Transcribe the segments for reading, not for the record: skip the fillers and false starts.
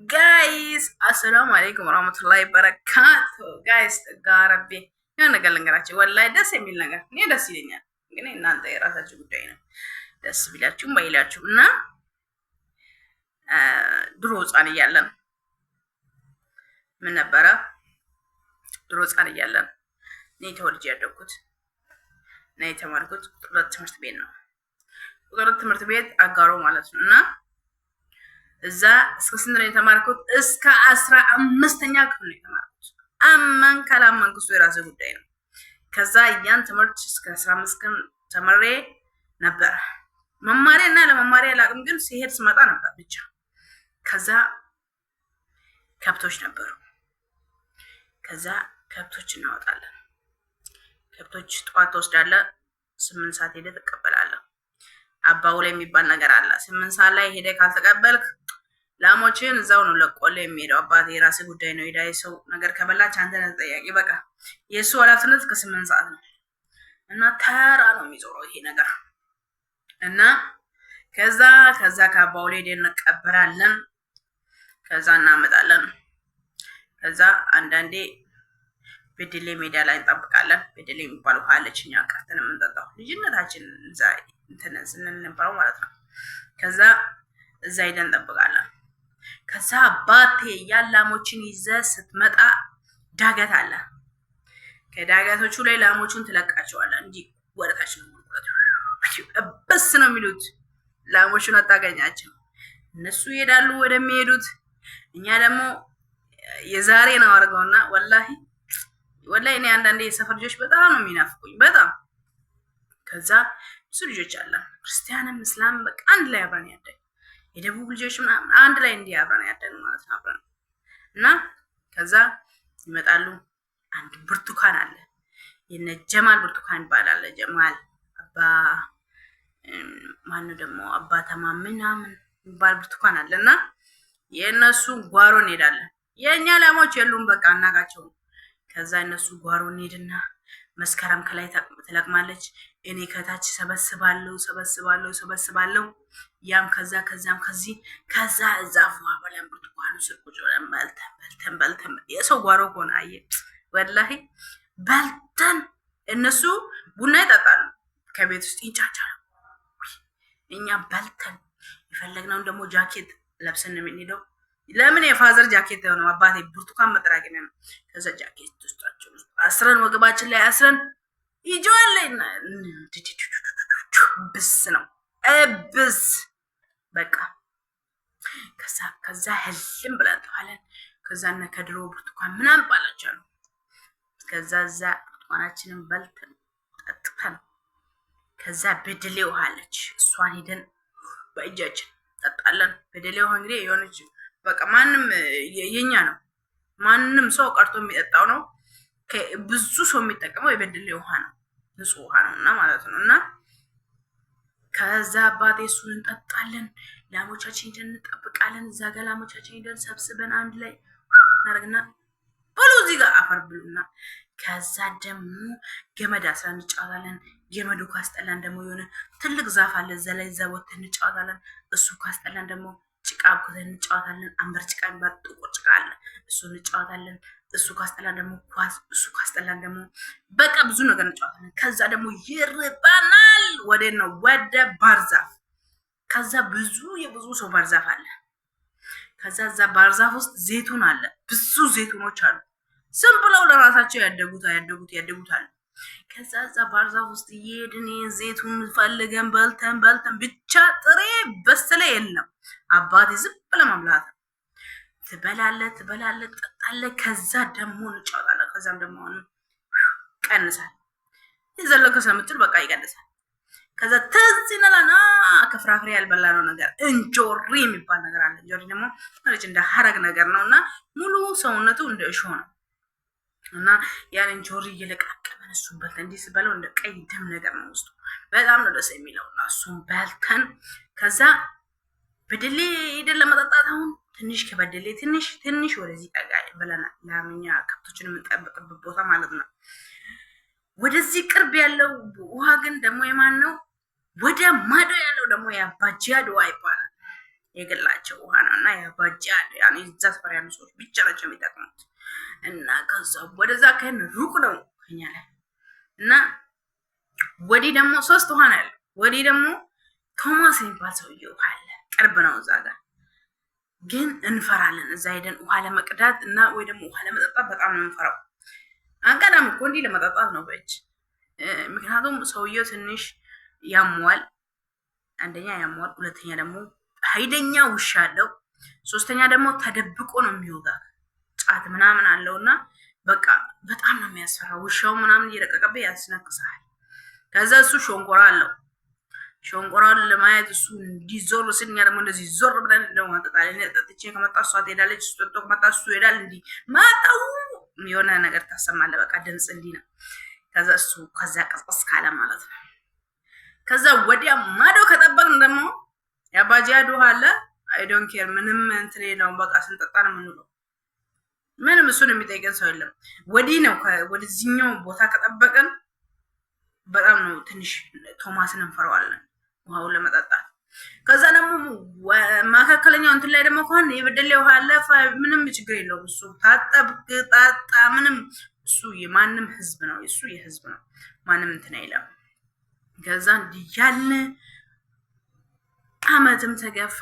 ጋይስ አሰላሙ አለይኩም ወራህመቱላሂ በረካቱ። ጋይስ ጋረቤ የሆነ ነገር ልንገራችሁ፣ ወላሂ ደስ የሚል ነገር እኔ ደስ ይለኛል። ግን እናንተ የራሳችሁ ጉዳይ ነው፣ ደስ ቢላችሁም ባይላችሁም እና ድሮ ህፃን እያለን ምን ነበረ? ድሮ ህፃን እያለን እኔ ተወልጄ ያደግኩት እና የተማርኩት ቁጥር ትምህርት ቤት ነው። ቁጥር ትምህርት ቤት አጋሮ ማለት ነው እና እዛ እስከ ስንት ነው የተማርኩት? እስከ 15ኛ ክፍል ነው የተማርኩት። አመን ካላመንክ እሱ የራስህ ጉዳይ ነው። ከዛ ያን ትምህርት እስከ 15 ቀን ተምሬ ነበር። መማሪያ እና ለመማሪያ ላቅም ግን ሲሄድ ስመጣ ነበር ብቻ። ከዛ ከብቶች ነበሩ። ከዛ ከብቶች እናወጣለን። ከብቶች ጠዋት ትወስዳለህ፣ 8 ሰዓት ሄደህ ትቀበላለህ። አባው ላይ የሚባል ነገር አለ። 8 ሰዓት ላይ ሄደህ ካልተቀበልክ ላሞችን እዛው ነው ለቆለ የሚሄደው። አባቴ የራሴ ጉዳይ ነው። ሄዳ ሰው ነገር ከበላች አንተ ነህ ተጠያቂ። በቃ የእሱ ኃላፊነት ከ8 ሰዓት ነው እና ተራ ነው የሚዞረው ይሄ ነገር እና ከዛ ከአባው ላይ ሄደን እንቀበላለን። ከዛ እናመጣለን። ከዛ አንዳንዴ በድሌ ሜዳ ላይ እንጠብቃለን። በድሌ የሚባል ውሃ አለች፣ እኛ ቀርተን የምንጠጣው ልጅነታችን እዛ እንትን ስንል ነበረው ማለት ነው። ከዛ እዛ ሄደን እንጠብቃለን። ከዛ አባቴ ያላሞችን ይዘህ ስትመጣ ዳገት አለ። ከዳገቶቹ ላይ ላሞቹን ትለቃቸዋለህ። እንጂ ወደታች ነው በስ ነው የሚሉት። ላሞቹን አታገኛቸው። እነሱ ይሄዳሉ ወደሚሄዱት። እኛ ደግሞ የዛሬ ነው አድርገውና ወላሂ እኔ አንዳንዴ የሰፈር ልጆች በጣም ነው የሚናፍቁኝ በጣም። ከዛ ብዙ ልጆች አለ ክርስቲያንም እስላም በቃ አንድ ላይ አብረን ያደግ የደቡብ ልጆች ምናምን አንድ ላይ እንዲህ አብረን ያደግ ማለት ነው አብረን እና ከዛ ይመጣሉ። አንድ ብርቱካን አለ፣ የነ ጀማል ብርቱካን ይባላል። ጀማል አባ ማነው ደግሞ አባ ተማም ምናምን ይባል ብርቱካን አለና የእነሱ ጓሮ እንሄዳለን። የእኛ ላሞች የሉም በቃ አናቃቸው። ከዛ እነሱ ጓሮ እንሄድና መስከረም ከላይ ትለቅማለች፣ እኔ ከታች ሰበስባለሁ። ያም ከዛም ከዛ እዛ ፏ በለን ብርቱካኑ ስር ቁጭ ብለን በልተን የሰው ጓሮ ሆነ አየ ወላሂ በልተን። እነሱ ቡና ይጠጣሉ ከቤት ውስጥ ይንጫጫሉ። እኛ በልተን የፈለግነውን ደግሞ ጃኬት ለብሰን ነው የምንሄደው። ለምን የፋዘር ጃኬት ነው አባቴ ብርቱካን መጠራቀሚያ ነው። ከዛ ጃኬት ውስጣቸው አስረን ወገባችን ላይ አስረን ይጆአለና ብስ ነው እብስ በቃ። ከዛ ህልም ብለን ተዋለን። ከዛ እነ ከድሮ ብርቱካን ምናምን ባላቻሉ። ከዛ እዛ ብርቱካናችንን በልተን ጠጥተን ከዛ በድሌ ውሃ አለች፣ እሷን ሄደን በእጃችን ጠጣለን። በድሌ ውሃ እንግዲህ የሆነች በቃ ማንም የኛ ነው፣ ማንም ሰው ቀርቶ የሚጠጣው ነው። ብዙ ሰው የሚጠቀመው የበድሌ ውሃ ነው፣ ንጹህ ውሃ ነው እና ማለት ነው። እና ከዛ አባቴ እሱን እንጠጣለን። ላሞቻችን ሄደን እንጠብቃለን። እዛ ጋር ላሞቻችን ሄደን ሰብስበን አንድ ላይ እናደርግና ብሉ እዚህ ጋር አፈር ብሉና ከዛ ደግሞ ገመድ አስረን እንጫወታለን። ገመዱ ካስጠላን ደግሞ የሆነ ትልቅ ዛፍ አለ፣ እዛ ላይ ዘቦት እንጫወታለን። እሱ ካስጠላን ደግሞ ጭቃ አብኩተን እንጫወታለን። አንበር ጭቃ የሚባል ጥቁር ጭቃ አለ፣ እሱ እንጫወታለን። እሱ ካስጠላን ደግሞ ኳስ፣ እሱ ካስጠላን ደግሞ በቃ ብዙ ነገር እንጫወታለን። ከዛ ደግሞ ይርባናል። ወዴት ነው? ወደ ባርዛፍ። ከዛ የብዙ ሰው ባርዛፍ አለ። ከዛ እዛ ባርዛፍ ውስጥ ዜቱን አለ፣ ብዙ ዜቱኖች አሉ። ዝም ብለው ለራሳቸው ያደጉት አለ። ከዛ እዛ ባርዛፍ ውስጥ እየሄድን ዜቱን ፈልገን በልተን ብቻ ጥሬ በስለ የለም አባቴ ዝም ብለህ መብላት ትበላለህ፣ ትጠጣለህ። ከዛ ደግሞ እንጫወታለን። ከዛም ደግሞ ቀንሳል የዘለከ ስለምትል በቃ ይቀንሳል። ከዛ ትዝ ይለናል ከፍራፍሬ ያልበላነው ነገር እንጆሪ የሚባል ነገር አለ። እንጆሪ ደግሞ እንደ ሀረግ ነገር ነው እና ሙሉ ሰውነቱ እንደ እሾህ ነው እና ያን እንጆሪ እየለቃቀመን እሱን በልተን እንዲህ ስበለው እንደ ቀይ ደም ነገር ነው ውስጡ። በጣም ነው ደስ የሚለው እና እሱን በልተን ከዛ በደሌ ሄደን ለመጠጣት አሁን ትንሽ ከበደሌ ትንሽ ወደዚህ ጠጋ ብለናል። ላምኛ ከብቶችን የምንጠብቅበት ቦታ ማለት ነው። ወደዚህ ቅርብ ያለው ውሃ ግን ደግሞ የማን ነው? ወደ ማዶ ያለው ደግሞ የአባጂያድ ውሃ ይባላል። የግላቸው ውሃ ነው እና ያባጃል ያኔ እዛ ሰፈር ያሉ ሰዎች ብቻ ናቸው የሚጠቅሙት። እና ከዛ ወደዛ ከን ሩቅ ነው ከኛ ላይ እና ወዲህ ደግሞ 3 ውሃ ነው ያለው። ወዲህ ደግሞ ቶማስ የሚባል ሰውዬ ውሃ አለ፣ ቅርብ ነው እዛ ጋር። ግን እንፈራለን እዛ ሄደን ውሃ ለመቅዳት እና ወይ ደግሞ ውሃ ለመጠጣት በጣም ነው እንፈራው። አንቀዳም እኮ እንዲህ ለመጠጣት ነው በእጅ። ምክንያቱም ሰውየው ትንሽ ያሟል፣ አንደኛ ያሟል፣ ሁለተኛ ደግሞ ኃይለኛ ውሻ አለው፣ ሶስተኛ ደግሞ ተደብቆ ነው የሚወጋ ጫት ምናምን አለውና በቃ በጣም ነው የሚያስፈራው። ውሻው ምናምን እየለቀቀበት ያስነክሳል። ከዛ እሱ ሾንቆራ አለው። ሾንቆራውን ለማየት እሱ እንዲዞር ስኛ ደግሞ እንደዚህ ዞር ብለን እንደው ማጣጣለ ጠጥቼ ከመጣ እሷ ትሄዳለች፣ እሱ ጠጥቶ ከመጣ እሱ ይሄዳል። እንዲህ ማጣው የሆነ ነገር ታሰማለህ። በቃ ድምፅ እንዲህ ነው። ከዛ እሱ ከዛ ቀስቀስ ካለ ማለት ነው። ከዛ ወዲያ ማዶ ከጠበቅን ደግሞ ያባጃዱ አለ። አይ ዶንት ኬር ምንም እንትን የለውም። በቃ ስንጠጣ ነው የምንውለው። ምንም እሱን የሚጠይቀን ሰው የለም። ወዲህ ነው ወደዚህኛው ቦታ ከጠበቅን በጣም ነው ትንሽ ቶማስን እንፈራዋለን ውሃውን ለመጠጣት። ከዛ ደግሞ መካከለኛው እንትን ላይ ደግሞ ከሆነ የበደሌ ውሃ አለ። ምንም ችግር የለውም። እሱ ታጠብቅ ጣጣ ምንም እሱ የማንም ህዝብ ነው። እሱ የህዝብ ነው። ማንም እንትን አይለም። ከዛ እንዲያለ አመትም ተገፋ፣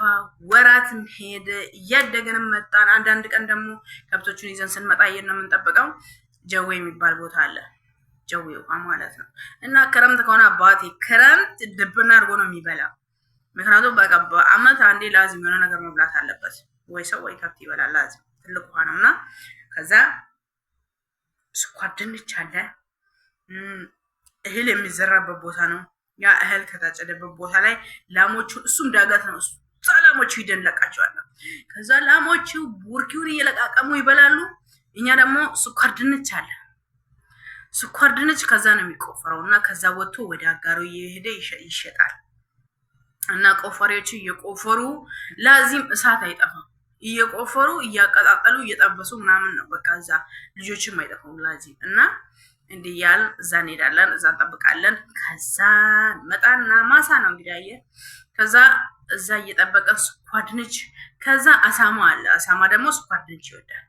ወራትም ሄደ፣ እያደገንም መጣን። አንዳንድ ቀን ደግሞ ከብቶቹን ይዘን ስንመጣ ነው የምንጠብቀው ጀዌ የሚባል ቦታ አለ። ጀዌ ውሃ ማለት ነው። እና ክረምት ከሆነ አባቴ ክረምት ድብና አድርጎ ነው የሚበላ። ምክንያቱም በቃ በአመት አንዴ ላዝም የሆነ ነገር መብላት አለበት። ወይ ሰው ወይ ከብት ይበላል። ላዝም ትልቅ ውሃ ነው እና ከዛ ስኳር ድንች አለ። እህል የሚዘራበት ቦታ ነው። ያ እህል ከታጨደበት ቦታ ላይ ላሞቹ እሱም ዳገት ነው። እሱ ላሞቹ ሂደን ለቃቸዋለን። ከዛ ላሞቹ ቡርኪውን እየለቃቀሙ ይበላሉ። እኛ ደግሞ ስኳር ድንች አለ። ስኳር ድንች ከዛ ነው የሚቆፈረው እና ከዛ ወጥቶ ወደ አጋሮ እየሄደ ይሸጣል። እና ቆፋሪዎቹ እየቆፈሩ ላዚም እሳት አይጠፋም። እየቆፈሩ እያቀጣጠሉ እየጠበሱ ምናምን ነው። በቃ እዛ ልጆችም አይጠፋም ላዚም። እና እንዲህ ያልን እዛ እንሄዳለን፣ እዛ እንጠብቃለን። ከዛ መጣና ማሳ ነው እንግዲህ አየህ። ከዛ እዛ እየጠበቀን ስኳር ድንች። ከዛ አሳማ አለ። አሳማ ደግሞ ስኳር ድንች ይወዳል።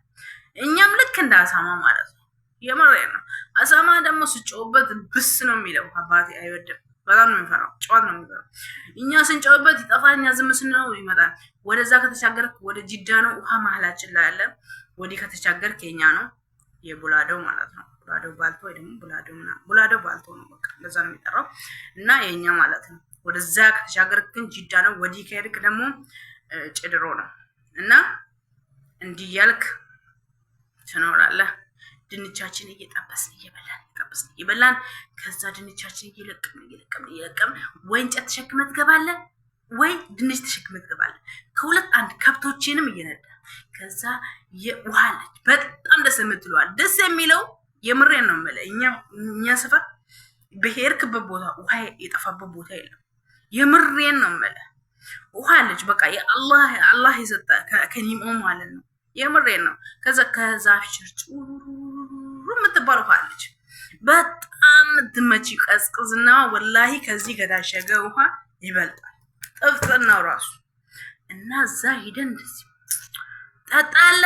እኛም ልክ እንደ አሳማ ማለት ነው። የመሬ ነው። አሳማ ደግሞ ስጮውበት ብስ ነው የሚለው። አባቴ አይወድም። በጣም ነው የሚፈራው። ጨዋት ነው የሚፈራው። እኛ ስንጨውበት ይጠፋል። እኛ ዝም ስንለው ይመጣል። ወደዛ ከተሻገርክ ወደ ጅዳ ነው። ውሃ መሀላችን ላይ አለ። ወዲህ ከተሻገርክ የኛ ነው፣ የቡላዶ ማለት ነው። ቡላዶ ባልቶ ወይ ደግሞ ቡላዶ ባልቶ ነው። በቃ እንደዛ ነው የሚጠራው እና የኛ ማለት ነው። ወደዛ ከተሻገርክ ግን ጅዳ ነው። ወዲህ ከሄድክ ደግሞ ጭድሮ ነው። እና እንዲህ ያልክ ትኖራለህ። ድንቻችን እየጠበስን እየበላን ከዛ ድንቻችን እየለቀምን ወይ እንጨት ተሸክመህ ትገባለህ ወይ ድንች ተሸክመህ ትገባለህ። ከሁለት አንድ ከብቶችንም እየነዳ ከዛ ውሃ አለች። በጣም ደስ የምትለዋል። ደስ የሚለው የምሬን ነው የምልህ። እኛ ሰፈር በሄድክበት ቦታ ውሃ የጠፋበት ቦታ የለም። የምሬን ነው የምልህ። ውሃ አለች። በቃ አላህ የሰጠ ከኒሞ ማለት ነው። የምሬን ነው። ከዛ ከዛፍ ጭሩ የምትባል ውሃ አለች። በጣም ትመጪ ቀዝቅዝና ወላሂ ከዚህ ከታሸገ ውሃ ይበልጣል ጥፍጥናው ራሱ። እና እዛ ሄደን እንደዚህ ጠጣለ።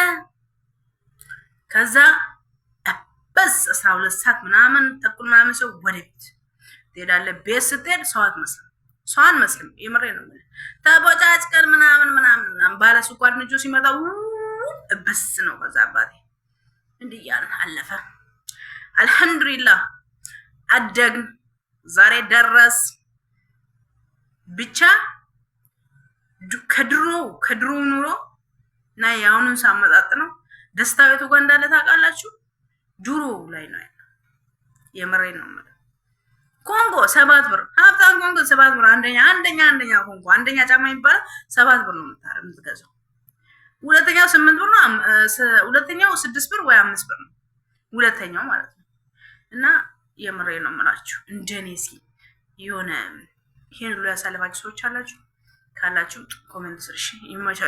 ከዛ በስ 12 ሰዓት ምናምን ተኩል ምናምን ሰው ወደ ቤት ትሄዳለህ። ቤት ስትሄድ ሰው አንመስልም። የምሬን ነው የምልህ። ተቦጫጭቀን ምናምን ባለ ስኳር ንጆ ሲመጣ በስ ነው። ከዛ አባቴ እንዲህ እያልን አለፈ። አልሐምዱሊላህ አደግን፣ ዛሬ ደረስ። ብቻ ከድሮ ኑሮ እና የአሁኑን ሳመጣጥ ነው ደስታው የቱ ጋር እንዳለ ታውቃላችሁ? ድሮ ላይ ነው ያለው። የምሬን ነው የምልህ። ኮንጎ 7 ብር፣ ሀብታም ኮንጎ 7 ብር። አንደኛ ኮንጎ አንደኛ ጫማ የሚባለው 7 ብር ነው የምትገዛው። ሁለተኛው 8 ብር ነው። ሁለተኛው 6 ብር ወይ 5 ብር ነው ሁለተኛው ማለት ነው። እና የምሬን ነው የምላችሁ። እንደኔ እስኪ የሆነ ይሄን ሁሉ ያሳለፋችሁ ሰዎች ካላችሁ ኮሜንት ስር እሺ። ይመቻችሁ።